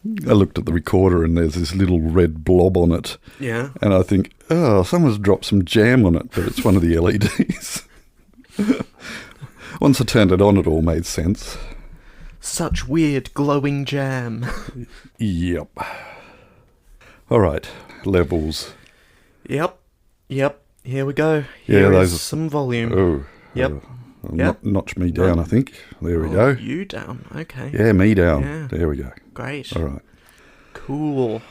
I looked at the recorder and there's this little red blob on it. Yeah. And I think, oh, someone's dropped some jam on it, but it's one of the LEDs. Once I turned it on, it all made sense. Such weird glowing jam. Yep. All right, levels. Yep. Here we go. Yeah, Here those is some volume. Oh. Yep. Notch me down, I think. There we go. You down. Okay. Yeah, me down. Yeah. There we go. Great. All right. Cool.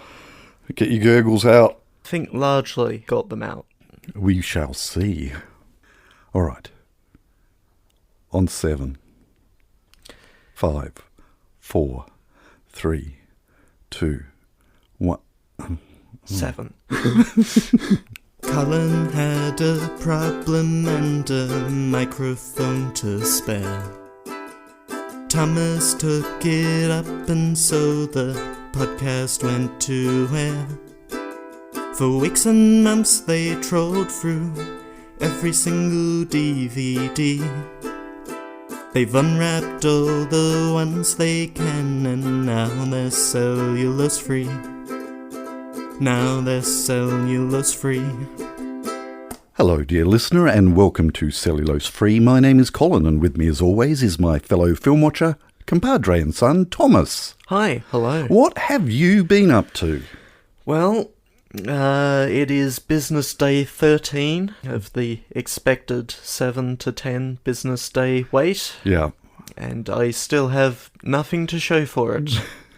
Get your gurgles out. I think largely got them out. We shall see. All right. On 7. 5, 4, 3, 2, 1. 7. Colin had a problem and a microphone to spare. Thomas took it up and so the podcast went to air. For weeks and months they trolled through every single DVD. They've unwrapped all the ones they can and now they're cellulose free. Now they're cellulose free. Hello, dear listener, and welcome to Cellulose Free. My name is Colin, and with me, as always, is my fellow film watcher, compadre and son, Thomas. Hi, hello. What have you been up to? Well, it is business day 13 of the expected 7 to 10 business day wait. Yeah. And I still have nothing to show for it.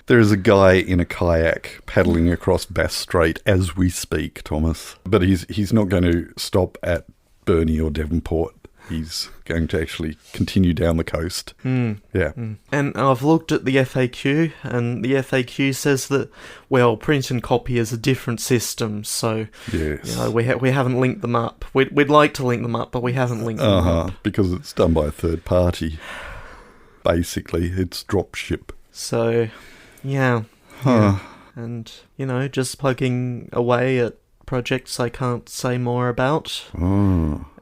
There is a guy in a kayak paddling across Bass Strait as we speak, Thomas. But he's not going to stop at Burnie or Devonport. He's going to actually continue down the coast. Yeah. And I've looked at the FAQ, and the FAQ says that, well, print and copy is a different system, so Yes. you know, we haven't linked them up. We'd like to link them up, but we haven't linked them up. Because it's done by a third party. Basically, it's drop ship. So, yeah. And, you know, just plugging away at projects I can't say more about.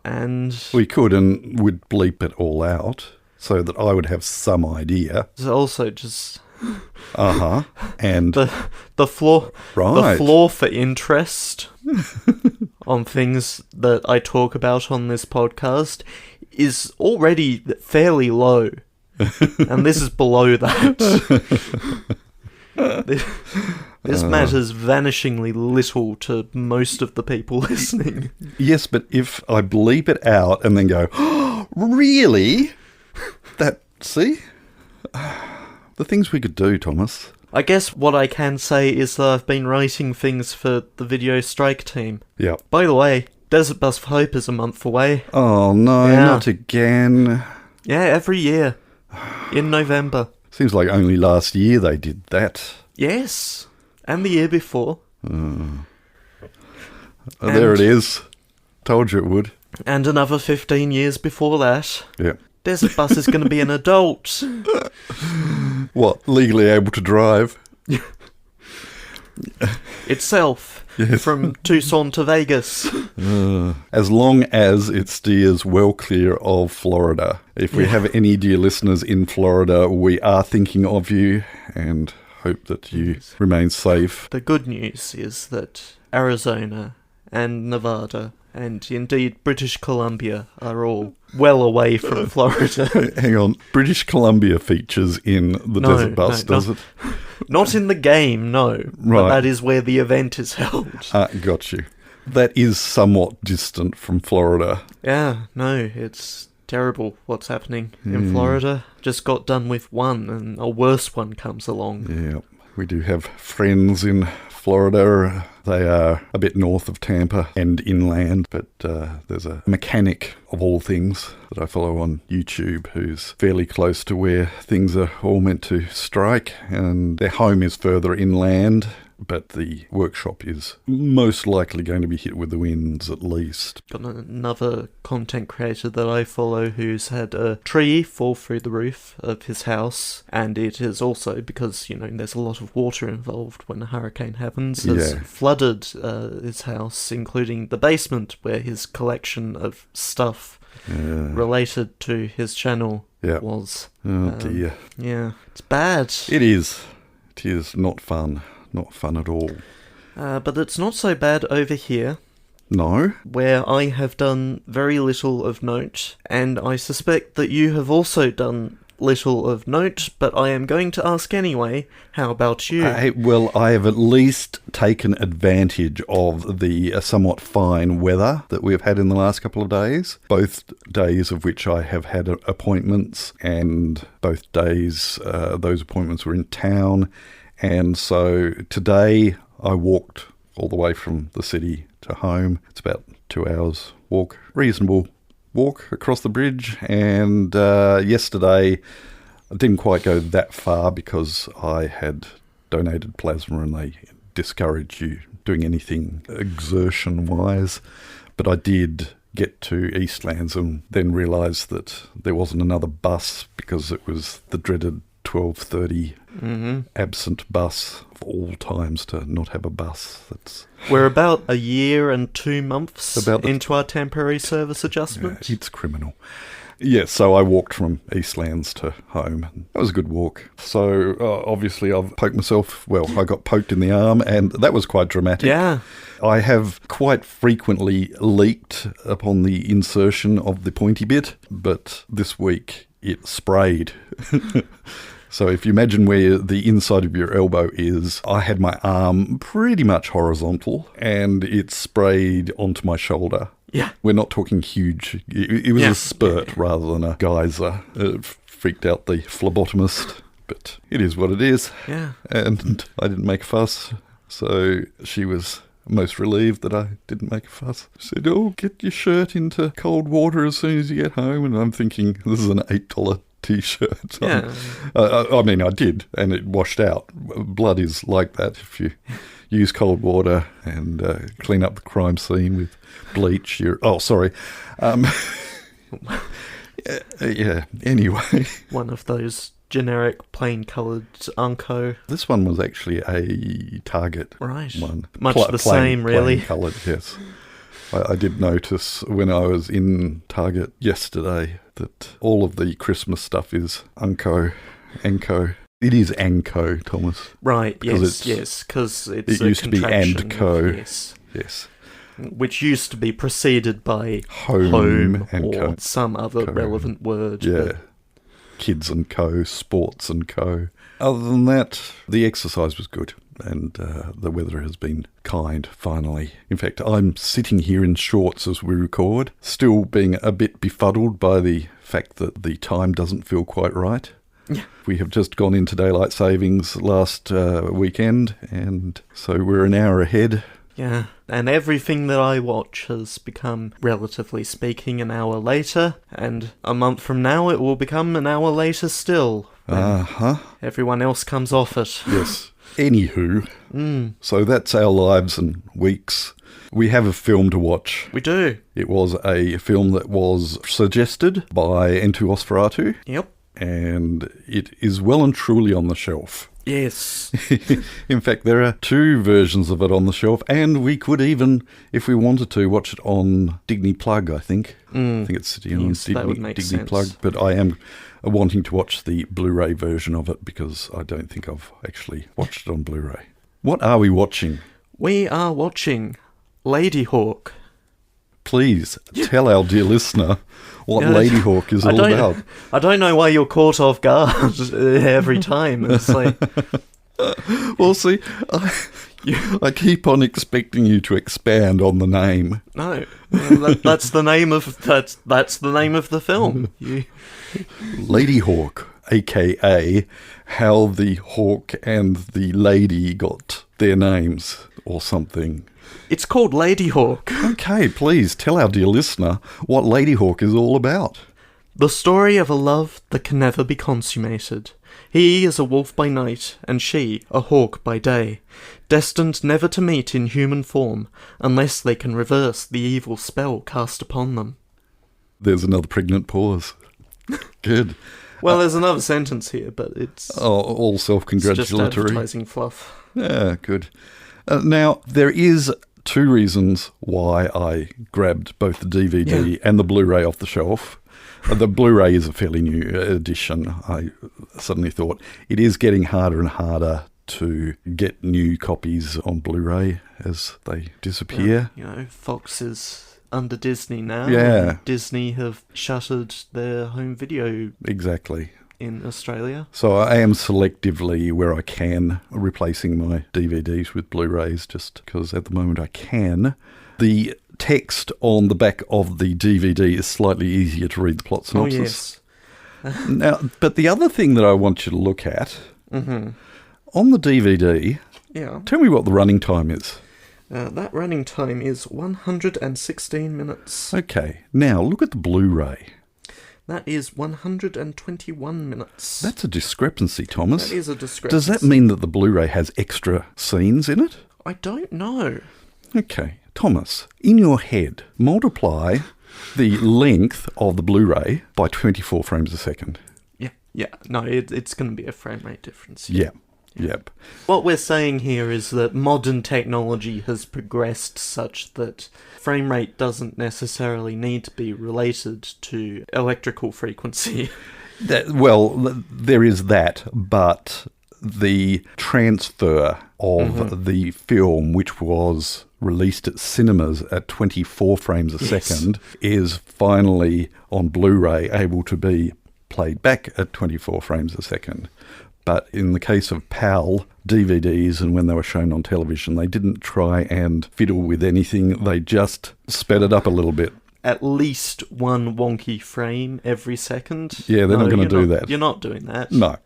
And We could and would bleep it all out so that I would have some idea. also just And the floor Right. the floor for interest on things that I talk about on this podcast is already fairly low. And this is below that. This matters vanishingly little to most of the people listening. yes, but if I bleep it out and then go, oh, really? See? The things we could do, Thomas. I guess what I can say is that I've been writing things for the video strike team. Yeah. By the way, Desert Bus for Hope is a month away. Oh, no, Yeah. not again. Yeah, every year. In November. Seems like only last year they did that. Yes. And the year before. There it is. Told you it would. And another 15 years before that. Yeah. Desert Bus is going to be an adult. What, legally able to drive? Itself. Yes. From Tucson to Vegas. As long as it steers well clear of Florida. If we have any dear listeners in Florida, we are thinking of you and hope that you remain safe. The good news is that Arizona and Nevada and indeed British Columbia are all well away from Florida. Hang on, British Columbia features in the Desert Bus, does it? Not in the game, no. But Right. that is where the event is held. Got you. That is somewhat distant from Florida. Yeah, no, it's terrible what's happening in Florida. Just got done with one and a worse one comes along. Yeah, we do have friends in Florida. They are a bit north of Tampa and inland, but there's a mechanic of all things that I follow on YouTube who's fairly close to where things are all meant to strike, and their home is further inland, but the workshop is most likely going to be hit with the winds at least. Got another content creator that I follow who's had a tree fall through the roof of his house, and it is also, because, you know, there's a lot of water involved when a hurricane happens, has flooded his house, including the basement where his collection of stuff related to his channel was. Oh dear. Yeah, it's bad. It is. It is not fun. Not fun at all. But it's not so bad over here, No? where I have done very little of note, and I suspect that you have also done little of note, but I am going to ask anyway. How about you? Well, I have at least taken advantage of the somewhat fine weather that we've had in the last couple of days, both days of which I have had appointments, and both days those appointments were in town. And so today I walked all the way from the city to home. It's about 2 hours walk, reasonable walk across the bridge. And yesterday I didn't quite go that far because I had donated plasma and they discourage you doing anything exertion-wise. But I did get to Eastlands and then realised that there wasn't another bus because it was the dreaded 12:30 absent bus of all times to not have a bus. We're about a year and 2 months into our temporary service adjustment. It's criminal. Yes, so I walked from Eastlands to home. That was a good walk. So obviously I've poked myself, well, I got poked in the arm and that was quite dramatic. Yeah. I have quite frequently leaked upon the insertion of the pointy bit, but this week it sprayed. So if you imagine where the inside of your elbow is, I had my arm pretty much horizontal and it sprayed onto my shoulder. Yeah. We're not talking huge. It was a spurt rather than a geyser. It freaked out the phlebotomist, but it is what it is. Yeah. And I didn't make a fuss, so she was most relieved that I didn't make a fuss. She said, "Oh, get your shirt into cold water as soon as you get home." And I'm thinking, this is an $8 T-shirt. Yeah. I mean, I did, and it washed out. Blood is like that. If you use cold water and clean up the crime scene with bleach, yeah, anyway. One of those generic plain-coloured Unco. This one was actually a Target right. one. Much the same, really. Plain-coloured, yes. I did notice when I was in Target yesterday that all of the Christmas stuff is Anko. It is Anko, Thomas. Right, yes, because it's it used to be Andco. Yes. Which used to be preceded by Home and or Co. some other relevant word. Yeah. But Kids and Co, Sports and Co. Other than that, the exercise was good. And the weather has been kind, finally. In fact, I'm sitting here in shorts as we record, still being a bit befuddled by the fact that the time doesn't feel quite right. Yeah. We have just gone into daylight savings last weekend, and so we're an hour ahead. Yeah, and everything that I watch has become, relatively speaking, an hour later, and a month from now it will become an hour later still. Everyone else comes off it. Yes. Anywho, so that's our lives and weeks. We have a film to watch. We do. It was a film that was suggested by Entu Osferatu. Yep. And it is well and truly on the shelf. Yes. In fact, there are 2 versions of it on the shelf, and we could even, if we wanted to, watch it on Digny Plug, I think. I think it's sitting on Digny Plug, but I am wanting to watch the Blu-ray version of it because I don't think I've actually watched it on Blu-ray. What are we watching? We are watching Ladyhawke. Please tell our dear listener what Ladyhawke is all about. I don't know why you're caught off guard every time. It's like, well, see, I keep on expecting you to expand on the name. No, that's the name of that's the name of the film. Ladyhawke, aka how the hawk and the lady got their names or something. It's called Ladyhawke. Okay, please tell our dear listener what Ladyhawke is all about. The story of a love that can never be consummated. He is a wolf by night, and she a hawk by day, destined never to meet in human form, unless they can reverse the evil spell cast upon them. There's another pregnant pause. Good. Well, there's another sentence here, but it's... all self-congratulatory. It's just advertising fluff. Yeah, good. Now, there is 2 reasons why I grabbed both the DVD and the Blu-ray off the shelf. The Blu-ray is a fairly new edition. I suddenly thought it is getting harder and harder to get new copies on Blu-ray as they disappear. Fox is under Disney now. Yeah. And Disney have shuttered their home video Exactly. in Australia. So I am selectively, where I can, replacing my DVDs with Blu-rays, just because at the moment I can. The text on the back of the DVD is slightly easier to read the plot synopsis. Oh, yes. Now, but the other thing that I want you to look at, on the DVD, tell me what the running time is. That running time is 116 minutes. Okay, now look at the Blu-ray. That is 121 minutes. That's a discrepancy, Thomas. That is a discrepancy. Does that mean that the Blu-ray has extra scenes in it? I don't know. Okay, Thomas, in your head, multiply the length of the Blu-ray by 24 frames a second. Yeah. No, it's going to be a frame rate difference. Yep. What we're saying here is that modern technology has progressed such that frame rate doesn't necessarily need to be related to electrical frequency. There is that, but the transfer of the film, which was released at cinemas at 24 frames a second, is finally on Blu-ray able to be played back at 24 frames a second. But in the case of PAL DVDs and when they were shown on television, they didn't try and fiddle with anything. They just sped it up a little bit. At least one wonky frame every second. Yeah, they're not going to do that. You're not doing that. No.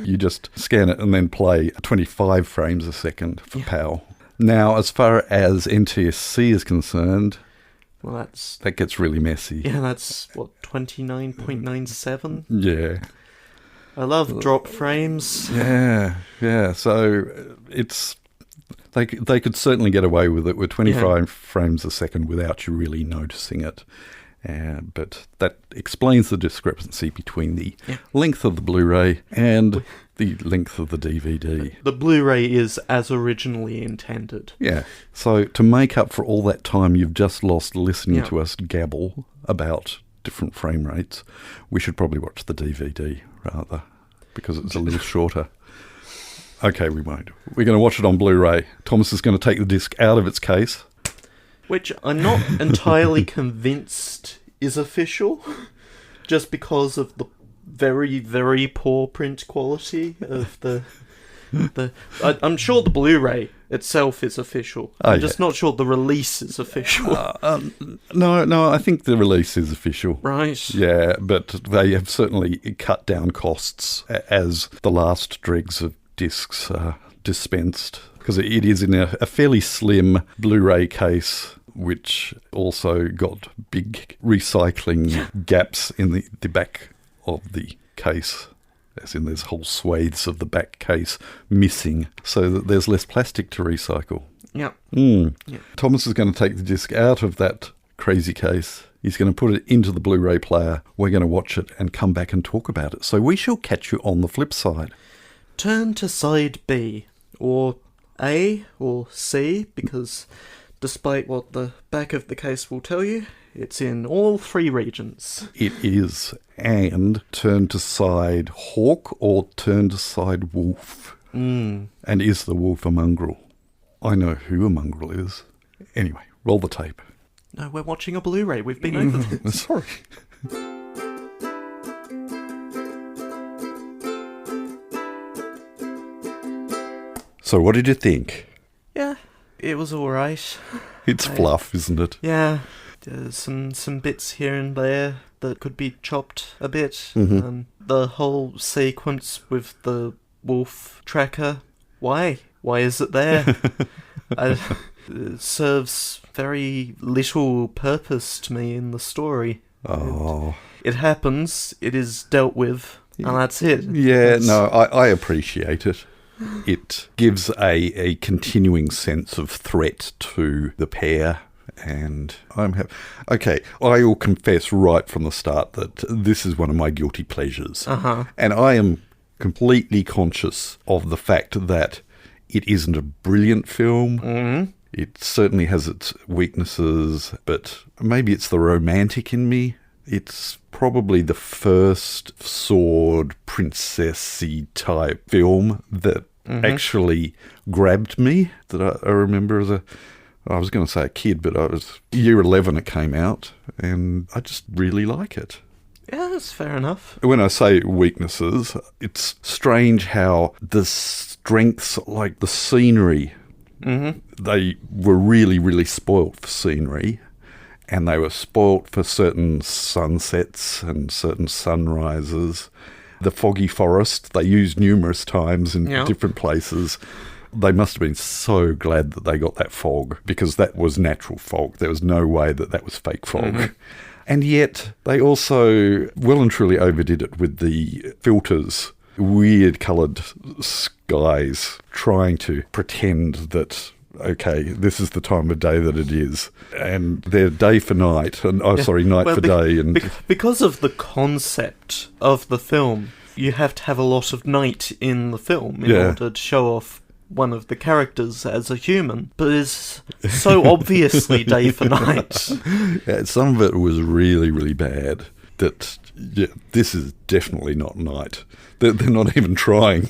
You just scan it and then play 25 frames a second for PAL. Now, as far as NTSC is concerned, well, that gets really messy. Yeah, that's, 29.97? Yeah. I love drop frames. Yeah. So they could certainly get away with it with 25 frames a second without you really noticing it. But that explains the discrepancy between the length of the Blu-ray and the length of the DVD. The Blu-ray is as originally intended. Yeah. So to make up for all that time you've just lost listening to us gabble about different frame rates, we should probably watch the DVD rather, because it's a little shorter. Okay, we won't. We're going to watch it on Blu-ray. Thomas is going to take the disc out of its case. Which I'm not entirely convinced is official, just because of the very, very poor print quality of the... I'm sure the Blu-ray itself is official. I'm just not sure the release is official. No, I think the release is official. Right. Yeah, but they have certainly cut down costs as the last dregs of discs are dispensed, because it is in a fairly slim Blu-ray case, which also got big recycling gaps in the back of the case. As in, there's whole swathes of the back case missing, so that there's less plastic to recycle. Yeah. Thomas is going to take the disc out of that crazy case. He's going to put it into the Blu-ray player. We're going to watch it and come back and talk about it. So we shall catch you on the flip side. Turn to side B, or A, or C, because despite what the back of the case will tell you, it's in all three regions. It is. And turn to side hawk or turn to side wolf. And is the wolf a mongrel? I know who a mongrel is. Anyway, roll the tape. No, we're watching a Blu-ray. We've been over this. Sorry. So what did you think? Yeah, it was alright. It's fluff, isn't it? Yeah. There's some bits here and there that could be chopped a bit. The whole sequence with the wolf tracker, why? Why is it there? It serves very little purpose to me in the story. Oh. It happens, it is dealt with, and that's it. Yeah, I appreciate it. It gives a continuing sense of threat to the pair. And I'm happy. Okay, I will confess right from the start that this is one of my guilty pleasures. And I am completely conscious of the fact that it isn't a brilliant film. It certainly has its weaknesses, but maybe it's the romantic in me. It's probably the first sword princessy type film that actually grabbed me, that I remember as I was going to say a kid, but I was year 11 it came out, and I just really like it. Yeah, that's fair enough. When I say weaknesses, it's strange how the strengths, like the scenery, they were really, really spoilt for scenery, and they were spoilt for certain sunsets and certain sunrises. The foggy forest, they used numerous times in different places. They must have been so glad that they got that fog, because that was natural fog. There was no way that that was fake fog. And yet they also well and truly overdid it with the filters, weird coloured skies, trying to pretend that, okay, this is the time of day that it is. And they're day for night, and night for day. And because of the concept of the film, you have to have a lot of night in the film in order to show off one of the characters as a human, but is so obviously day for night. Yeah, some of it was really, really bad. That this is definitely not night. They're not even trying.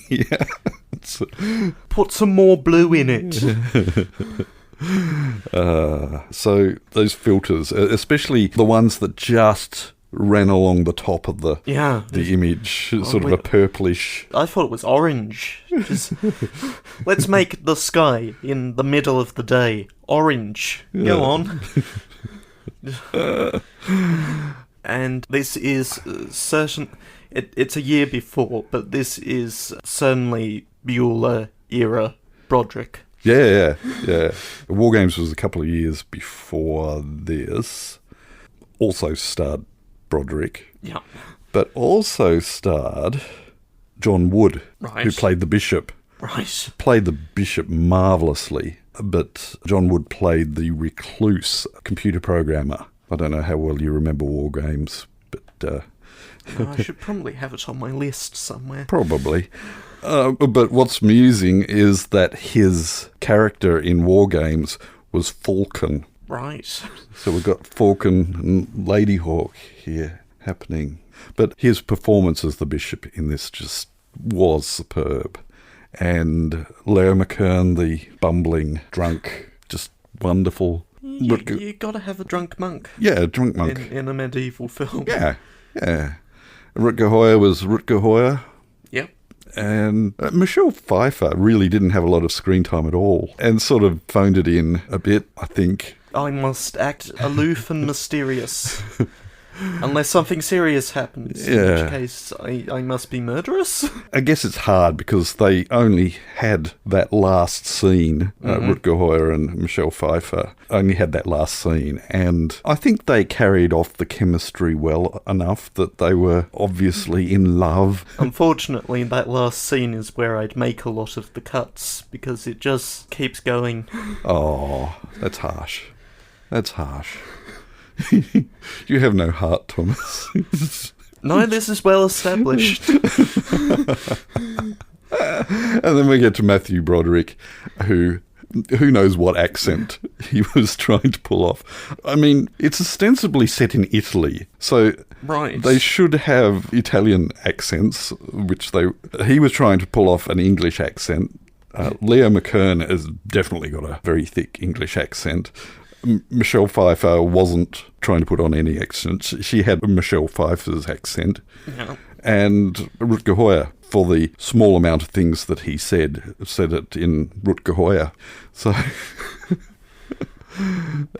Put some more blue in it. So those filters, especially the ones that just ran along the top of the image, sort of a purplish. I thought it was orange. Just let's make the sky in the middle of the day orange. Go on. And this is certain. It's a year before, but this is certainly Bueller era Broderick. Yeah. War Games was a couple of years before this. Also starred Broderick. Yeah. But also starred John Wood, who played the Bishop. Right. Played the Bishop marvellously, but John Wood played the recluse computer programmer. I don't know how well you remember War Games, but... I should probably have it on my list somewhere. Probably. But what's amusing is that his character in War Games was Falcon. Right. So we've got Falcon and Ladyhawke here happening. But his performance as the Bishop in this just was superb. And Leo McKern, the bumbling drunk, just wonderful. You gotta have a drunk monk. Yeah, a drunk monk. In a medieval film. Yeah. Rutger Hauer was Rutger Hauer. Yep. And Michelle Pfeiffer really didn't have a lot of screen time at all, and sort of phoned it in a bit, I think. I must act aloof and mysterious. Unless something serious happens, in which case I must be murderous. I guess it's hard because they only had that last scene, Rutger Hauer and Michelle Pfeiffer only had that last scene, and I think they carried off the chemistry well enough that they were obviously in love. Unfortunately, that last scene is where I'd make a lot of the cuts, because it just keeps going. Oh, that's harsh. That's harsh. You have no heart, Thomas. No, this is well established. And then we get to Matthew Broderick, who knows what accent he was trying to pull off. I mean, it's ostensibly set in Italy, so they should have Italian accents, which he was trying to pull off an English accent. Leo McKern has definitely got a very thick English accent. Michelle Pfeiffer wasn't trying to put on any accent. She had Michelle Pfeiffer's accent. Yeah. And Rutger Hauer, for the small amount of things that he said it in Rutger Hauer. So...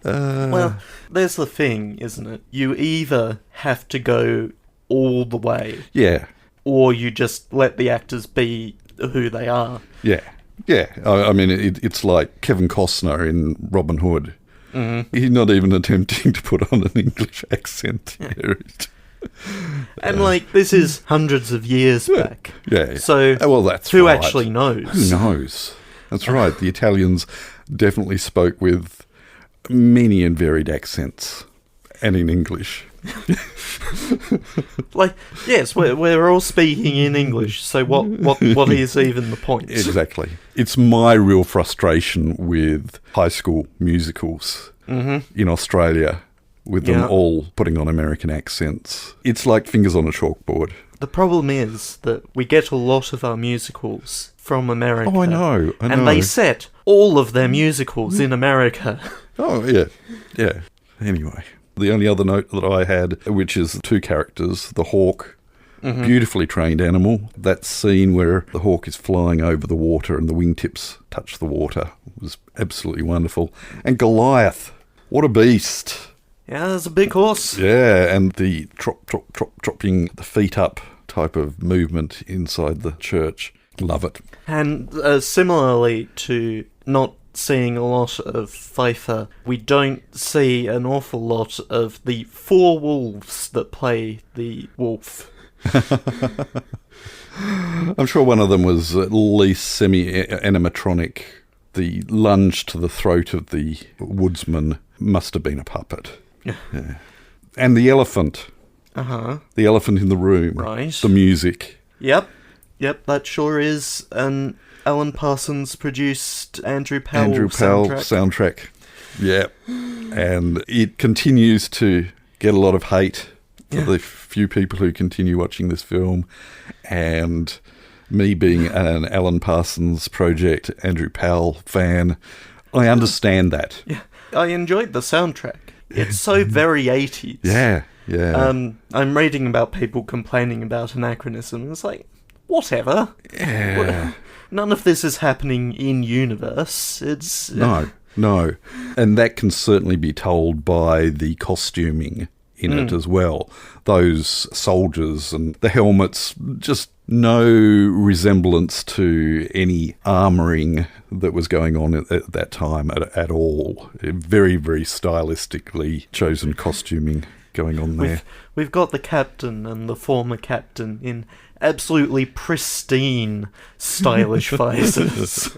well, there's the thing, isn't it? You either have to go all the way. Yeah. Or you just let the actors be who they are. Yeah. Yeah. I mean, it's like Kevin Costner in Robin Hood. Mm-hmm. He's not even attempting to put on an English accent here. And this is hundreds of years back. Yeah. So that's who actually knows? Who knows? That's right. The Italians definitely spoke with many and varied accents, and in English. Yes, we're all speaking in English, so what is even the point? Exactly. It's my real frustration with high school musicals in Australia, with them all putting on American accents. It's like fingers on a chalkboard. The problem is that we get a lot of our musicals from America. Oh, I know. And they set all of their musicals in America. Oh, yeah. Yeah. Anyway, the only other note that I had, which is two characters, the hawk, beautifully trained animal. That scene where the hawk is flying over the water and the wingtips touch the water was absolutely wonderful. And Goliath, what a beast. Yeah, there's a big horse. Yeah, and the dropping the feet up type of movement inside the church. Love it. And similarly to not seeing a lot of Pfeiffer, we don't see an awful lot of the four wolves that play the wolf. I'm sure one of them was at least semi-animatronic. The lunge to the throat of the woodsman must have been a puppet. Yeah. And the elephant. Uh-huh. The elephant in the room. Right. The music. Yep, that sure is an Alan Parsons produced Andrew Powell soundtrack. Yeah. And it continues to get a lot of hate for the few people who continue watching this film. And me being an Alan Parsons Project Andrew Powell fan, I understand that. Yeah. I enjoyed the soundtrack. It's so very 80s. Yeah. I'm reading about people complaining about anachronism. It's like, whatever. Yeah. None of this is happening in universe. It's... No. And that can certainly be told by the costuming in it as well. Those soldiers and the helmets, just no resemblance to any armouring that was going on at that time at all. Very, very stylistically chosen costuming going on there. We've got the captain and the former captain in absolutely pristine, stylish visors.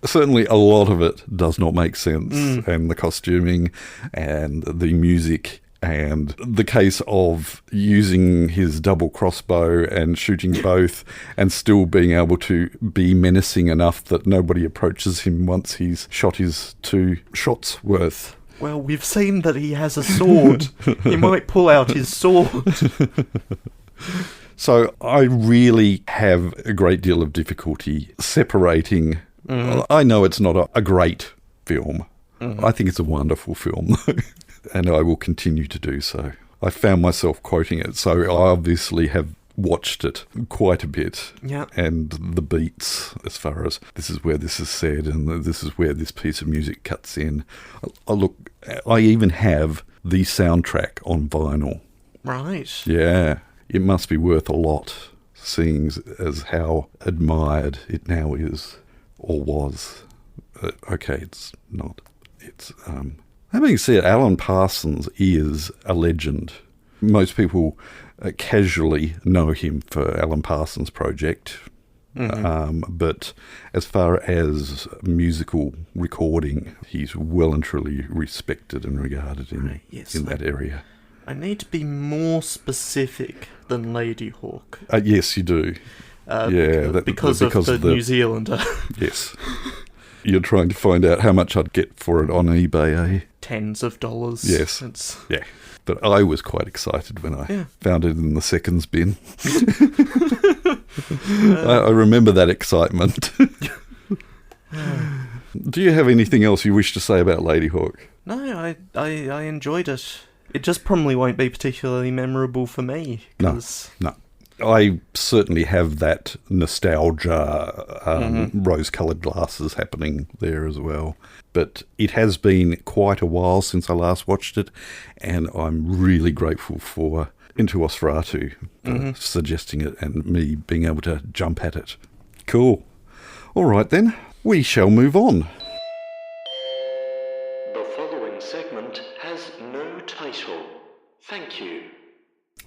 Certainly a lot of it does not make sense, and the costuming and the music and the case of using his double crossbow and shooting both and still being able to be menacing enough that nobody approaches him once he's shot his 2 shots worth. Well, we've seen that he has a sword. He might pull out his sword. So I really have a great deal of difficulty separating. I know it's not a great film. I think it's a wonderful film, though, and I will continue to do so. I found myself quoting it, so I obviously have watched it quite a bit. Yeah. And the beats, as far as this is where this is said and this is where this piece of music cuts in. I even have the soundtrack on vinyl. Right. Yeah. It must be worth a lot, seeing as how admired it now is, or was. Okay, it's not. It's, having said, Alan Parsons is a legend. Most people casually know him for Alan Parsons Project, but as far as musical recording, he's well and truly respected and regarded in that area. I need to be more specific than Ladyhawke. Yes, you do. Because of the New Zealander. Yes. You're trying to find out how much I'd get for it on eBay, eh? Tens of dollars. Yes. Yeah. But I was quite excited when I found it in the seconds bin. I remember that excitement. Do you have anything else you wish to say about Ladyhawke? No, I enjoyed it. It just probably won't be particularly memorable for me. No. I certainly have that nostalgia, rose-coloured glasses happening there as well. But it has been quite a while since I last watched it, and I'm really grateful for Into Osferatu for suggesting it and me being able to jump at it. Cool. All right then, we shall move on. The following segment has no title. Thank you.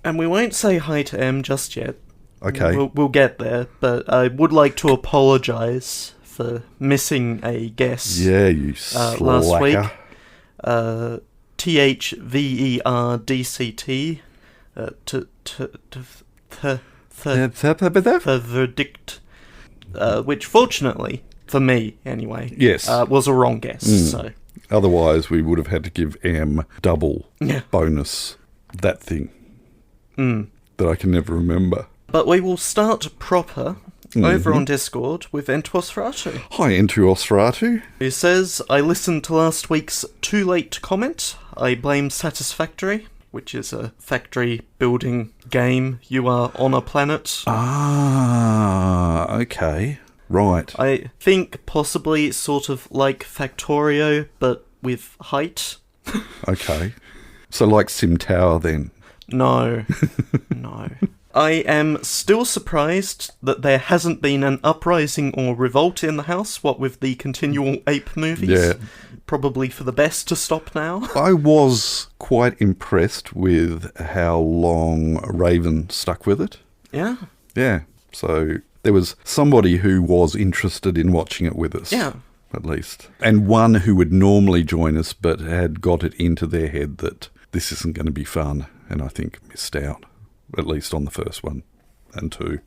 And we won't say hi to Em just yet. Okay. We'll get there, but I would like to apologise for missing a guess. Yeah, you slacker. Last week. THVERDCT. Verdict. Which, fortunately, for me anyway, was a wrong guess. So otherwise, we would have had to give Em double bonus that thing. that I can never remember. But we will start proper over on Discord with Entwosferatu, Hi, Entwosferatu. who says, I listened to last week's Too Late comment. I blame Satisfactory, which is a factory building game. You are on a planet. Ah, okay. Right. I think possibly sort of like Factorio, but with height. Okay. So like Sim Tower then? No. No. I am still surprised that there hasn't been an uprising or revolt in the house, what with the continual ape movies. Yeah. Probably for the best to stop now. I was quite impressed with how long Raven stuck with it. Yeah. Yeah. So there was somebody who was interested in watching it with us. Yeah. At least. And one who would normally join us but had got it into their head that this isn't going to be fun, and I think missed out. At least on the first one and two.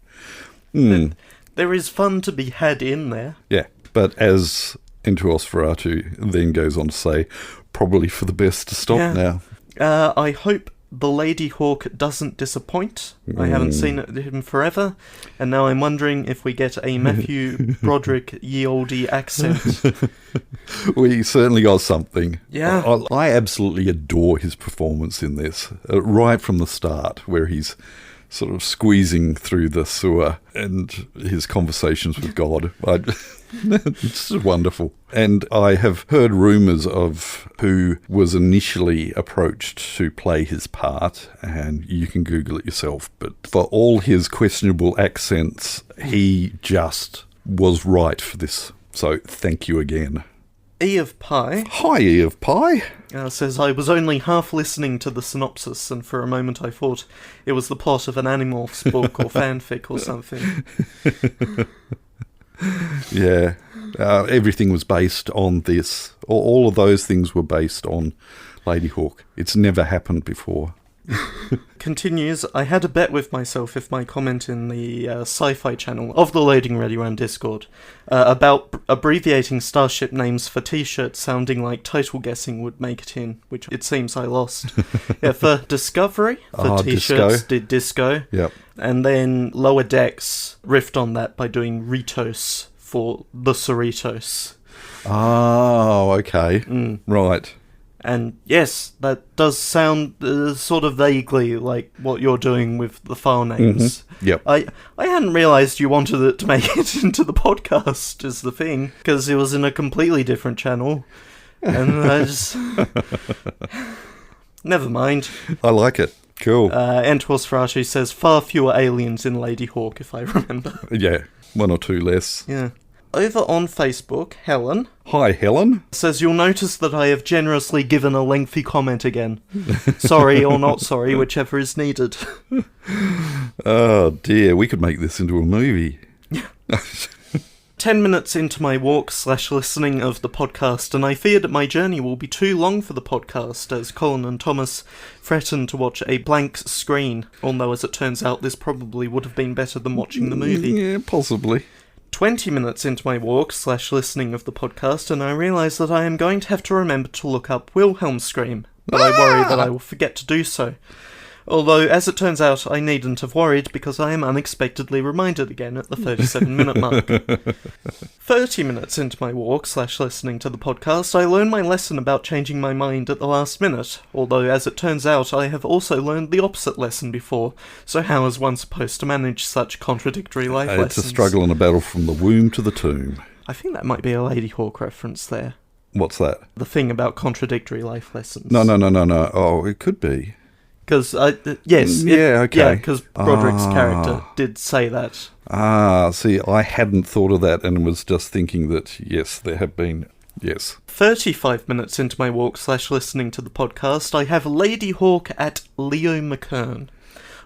There is fun to be had in there. Yeah, but as Entwosferatu then goes on to say, probably for the best to stop now. I hope the Ladyhawke doesn't disappoint. I haven't seen him forever, and now I'm wondering if we get a Matthew Broderick ye olde accent. We certainly got something. Yeah. I absolutely adore his performance in this, right from the start, where he's sort of squeezing through the sewer and his conversations with God. It's wonderful. And I have heard rumours of who was initially approached to play his part, and you can Google it yourself, but for all his questionable accents, he just was right for this. So thank you again. E of Pie Hi, E of Pie. says, I was only half listening to the synopsis, and for a moment I thought it was the plot of an Animorphs book or fanfic or something. Yeah, everything was based on this. All of those things were based on Ladyhawke. It's never happened before. Continues, I had a bet with myself if my comment in the sci-fi channel of the Loading Ready Run Discord about abbreviating starship names for t-shirts sounding like title guessing would make it in, which it seems I lost. Yeah, for Discovery, for t-shirts, Disco. did Disco. Yep. And then Lower Decks riffed on that by doing Ritos for the Cerritos. Oh, okay. Right. And yes, that does sound sort of vaguely like what you're doing with the file names. Yep. I hadn't realised you wanted it to make it into the podcast, is the thing, because it was in a completely different channel. And I just... Never mind. I like it. Cool. Entwosferatu says, far fewer aliens in Ladyhawke, if I remember. Yeah, one or two less. Yeah. Over on Facebook, Helen Hi, Helen. says, you'll notice that I have generously given a lengthy comment again. Sorry or not sorry, whichever is needed. Oh, dear. We could make this into a movie. 10 minutes into my walk/listening of the podcast, and I fear that my journey will be too long for the podcast, as Colin and Thomas threaten to watch a blank screen, although as it turns out this probably would have been better than watching the movie. Yeah, possibly. 20 minutes into my walk/listening of the podcast, and I realise that I am going to have to remember to look up Wilhelm scream, but I worry that I will forget to do so. Although, as it turns out, I needn't have worried because I am unexpectedly reminded again at the 37-minute mark. 30 minutes into my walk/listening to the podcast, I learned my lesson about changing my mind at the last minute, although, as it turns out, I have also learned the opposite lesson before, so how is one supposed to manage such contradictory life lessons? It's a struggle and a battle from the womb to the tomb. I think that might be a Ladyhawke reference there. What's that? The thing about contradictory life lessons. No. Oh, it could be. Because, yes. Yeah, okay. Yeah, because Broderick's character did say that. See, I hadn't thought of that and was just thinking that, yes, there have been, yes. 35 minutes into my walk/listening to the podcast, I have Ladyhawke at Leo McKern.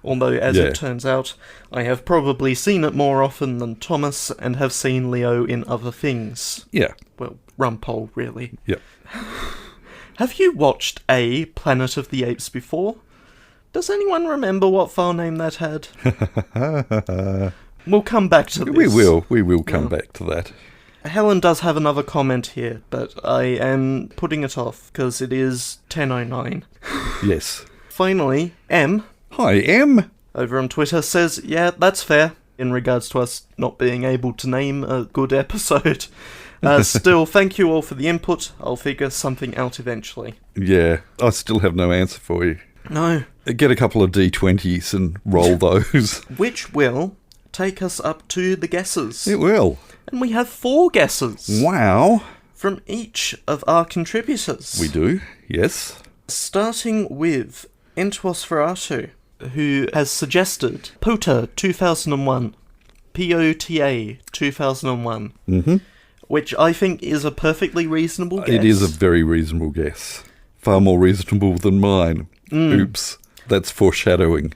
Although, as it turns out, I have probably seen it more often than Thomas and have seen Leo in other things. Yeah. Well, Rumpole, really. Yep. Have you watched A Planet of the Apes before? Does anyone remember what file name that had? We'll come back to this. We will come back to that. Helen does have another comment here, but I am putting it off because it is 10:09. Yes. Finally, M Hi, Em. over on Twitter says, yeah, that's fair, in regards to us not being able to name a good episode. Still, thank you all for the input. I'll figure something out eventually. Yeah, I still have no answer for you. No. Get a couple of D20s and roll those. Which will take us up to the guesses. It will. And we have 4 guesses. Wow. From each of our contributors. We do, yes. Starting with Entwosferatu, who has suggested POTA 2001. POTA 2001. Mm-hmm. Which I think is a perfectly reasonable guess. It is a very reasonable guess. Far more reasonable than mine. Oops. That's foreshadowing.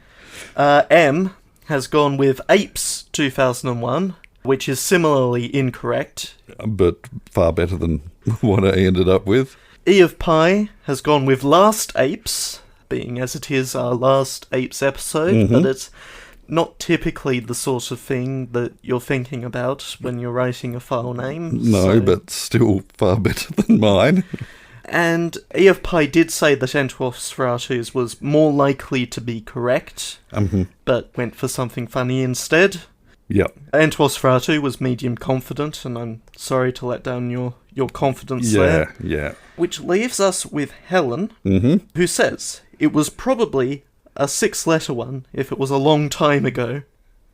M has gone with Apes 2001, which is similarly incorrect. But far better than what I ended up with. E of Pi has gone with Last Apes, being as it is our Last Apes episode, but it's not typically the sort of thing that you're thinking about when you're writing a file name. No, but still far better than mine. And E of Pi did say that Entwosferatu's was more likely to be correct, but went for something funny instead. Yep. Entwosferatu was medium confident, and I'm sorry to let down your confidence there. Yeah. Which leaves us with Helen, who says it was probably a 6-letter one if it was a long time ago.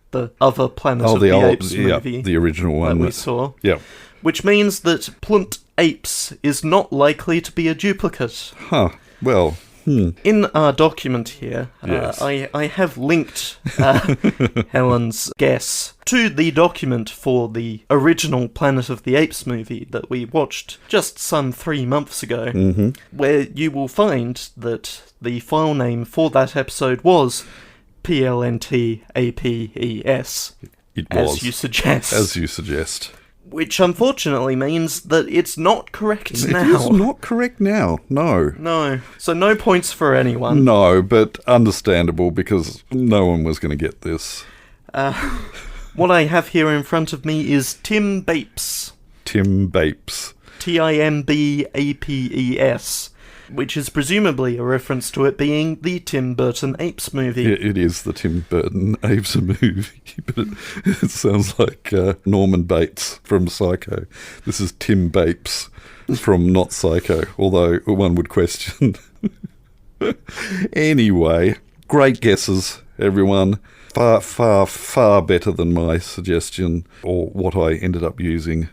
The other Planet of the Apes movie. The original one. That we saw. Yeah. Which means that Plunt Apes is not likely to be a duplicate. Huh. Well, In our document here, Yes. I have linked Helen's guess to the document for the original Planet of the Apes movie that we watched just some 3 months ago, where you will find that the file name for that episode was PLNTAPES. it was. As you suggest. As you suggest. Which unfortunately means that it's not correct now. It is not correct now, no. No. So no points for anyone. No, but understandable because no one was going to get this. What I have here in front of me is Tim Bapes. Tim Bapes. Timbapes. Which is presumably a reference to it being the Tim Burton Apes movie. It is the Tim Burton Apes movie, but it sounds like Norman Bates from Psycho. This is Tim Bapes from Not Psycho, although one would question. Anyway, great guesses, everyone. Far, far, far better than my suggestion or what I ended up using.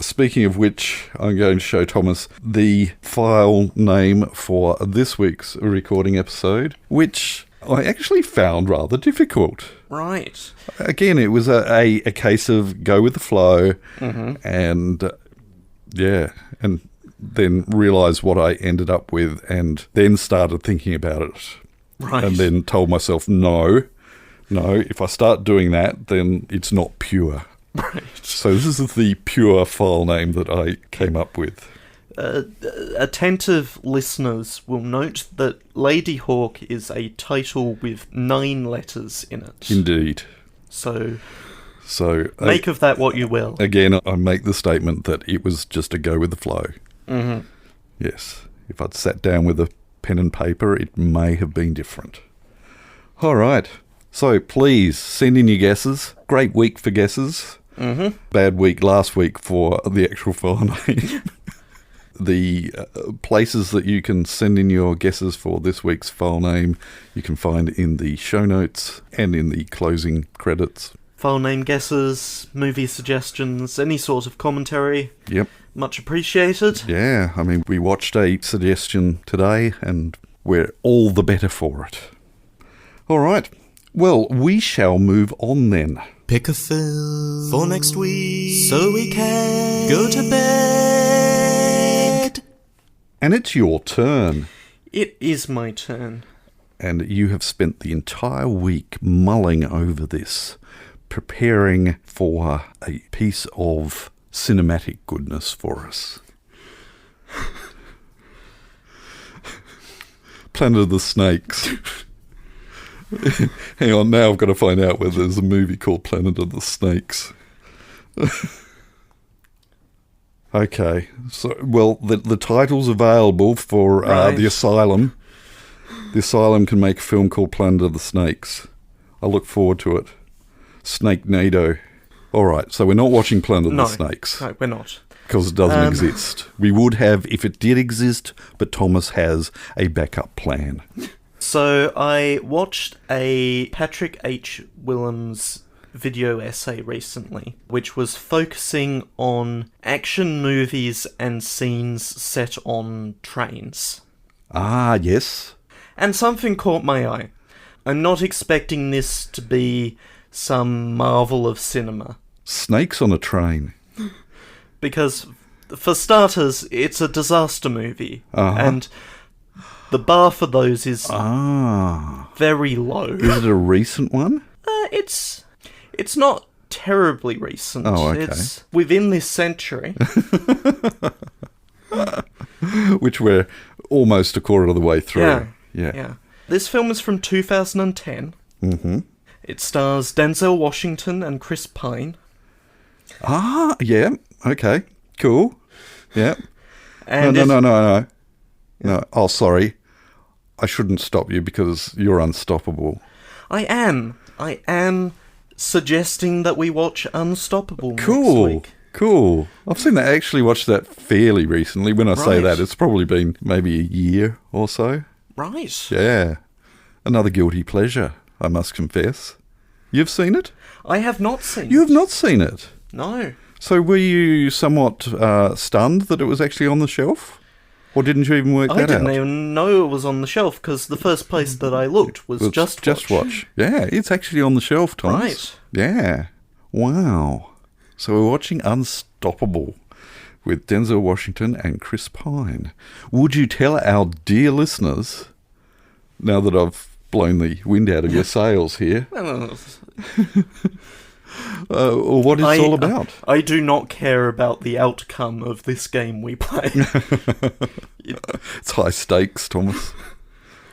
Speaking of which, I'm going to show Thomas the file name for this week's recording episode, which I actually found rather difficult. Right. Again, it was a case of go with the flow and, and then realise what I ended up with and then started thinking about it. Right. And then told myself, no, if I start doing that, then it's not pure. Right. So this is the pure file name that I came up with. Attentive listeners will note that Ladyhawke is a title with 9 letters in it. Indeed. So Make of that what you will. Again, I make the statement that it was just a go with the flow. Yes. If I'd sat down with a pen and paper, it may have been different. All right. So please send in your guesses. Great week for guesses. Bad week last week for the actual file name. The places that you can send in your guesses for this week's file name you can find in the show notes and in the closing credits. File name guesses, movie suggestions, any sort of commentary. Yep. Much appreciated. Yeah, I mean, we watched a suggestion today and we're all the better for it. All right. Well, we shall move on then. Pick a film for next week so we can go to bed. And it's your turn. It is my turn. And you have spent the entire week mulling over this, preparing for a piece of cinematic goodness for us. Planet of the Snakes. Hang on, now I've got to find out whether there's a movie called Planet of the Snakes. Okay, so, well, the title's available for Right. The Asylum, The Asylum can make a film called Plunder the Snakes. I look forward to it. Snake NATO. All right, so we're not watching Plunder the Snakes. No, we're not. Because it doesn't exist. We would have if it did exist, but Thomas has a backup plan. So I watched a Patrick H. Willems video essay recently, which was focusing on action movies and scenes set on trains. Ah, yes. And something caught my eye. I'm not expecting this to be some marvel of cinema. Snakes on a train. Because, for starters, it's a disaster movie. Uh-huh. And the bar for those is very low. Is it a recent one? It's not terribly recent. Oh, okay. It's within this century. Which we're almost a quarter of the way through. Yeah. This film is from 2010. Mm-hmm. It stars Denzel Washington and Chris Pine. Ah, yeah. Okay. Cool. Yeah. And No. Oh, sorry. I shouldn't stop you because you're unstoppable. I am suggesting that we watch Unstoppable next week. Cool. I've seen that. I actually watched that fairly recently. When I say that, it's probably been maybe a year or so. Right. Yeah. Another guilty pleasure, I must confess. You've seen it? I have not seen You it. have not seen it? No. So were you somewhat stunned that it was actually on the shelf? Or didn't you even work that out? I didn't even know it was on the shelf because the first place that I looked was Just Watch. Yeah, it's actually on the shelf, Thomas. Right. Yeah. Wow. So we're watching Unstoppable with Denzel Washington and Chris Pine. Would you tell our dear listeners, now that I've blown the wind out of your sails here, what it's all about? I do not care about the outcome of this game we play. It's high stakes, Thomas.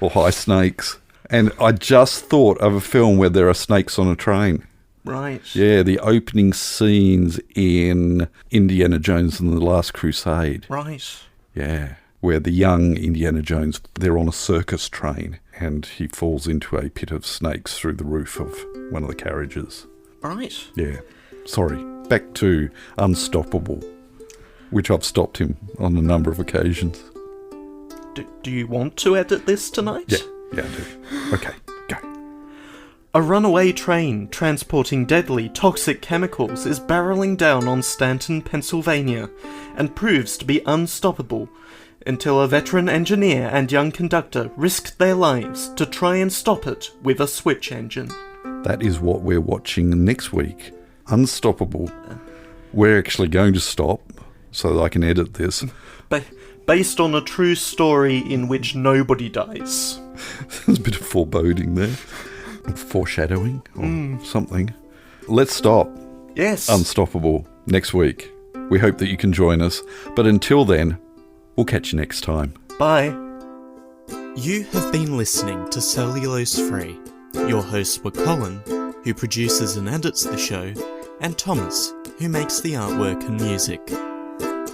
Or high snakes. And I just thought of a film where there are snakes on a train. Right. Yeah, the opening scenes in Indiana Jones and the Last Crusade. Right. Yeah, where the young Indiana Jones, they're on a circus train and he falls into a pit of snakes through the roof of one of the carriages. Right. Yeah. Sorry. Back to Unstoppable, which I've stopped him on a number of occasions. Do you want to edit this tonight? Yeah, I do. Okay, go. A runaway train transporting deadly toxic chemicals is barreling down on Stanton, Pennsylvania, and proves to be unstoppable until a veteran engineer and young conductor risked their lives to try and stop it with a switch engine. That is what we're watching next week. Unstoppable. We're actually going to stop so that I can edit this. Based on a true story in which nobody dies. There's a bit of foreboding there. Foreshadowing or something. Let's stop. Yes. Unstoppable next week. We hope that you can join us. But until then, we'll catch you next time. Bye. You have been listening to Cellulose Free. Your hosts were Colin, who produces and edits the show, and Thomas, who makes the artwork and music.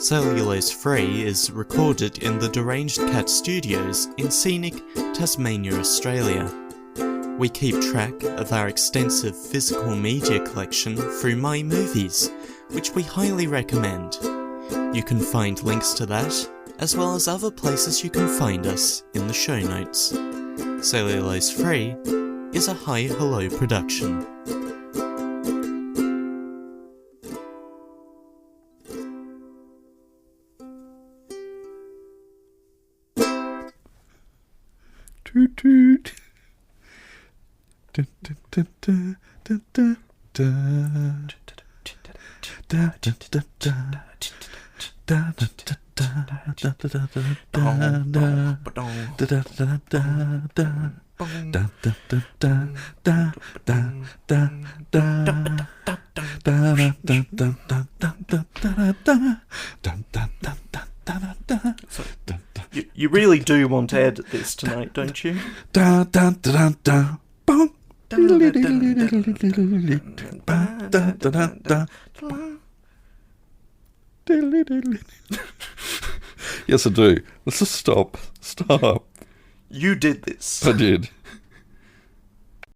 Cellulose Free is recorded in the Deranged Cat Studios in scenic Tasmania, Australia. We keep track of our extensive physical media collection through My Movies, which we highly recommend. You can find links to that, as well as other places you can find us in the show notes. Cellulose Free is a Hi Hello production. Toot toot. Dun, dun, dun, dun, dun, dun, dun. Dun, dun, dun, dun. Dun, dun, dun, dun, dun, dun, dun, dun, dun. Dun, dun, dun, dun, dun. Dun, dun, dun, dun, dun, dun, dun, dun. Dun, dun, dun, dun, dun, dun, dun, dun, dun. Dun, dun, dun, dun, dun, dun. Dun, dun. You really do want to edit this tonight, don't you? Dun, dun, dun, dun, dun. Yes, I do. Let's just stop. Stop. You did this. I did.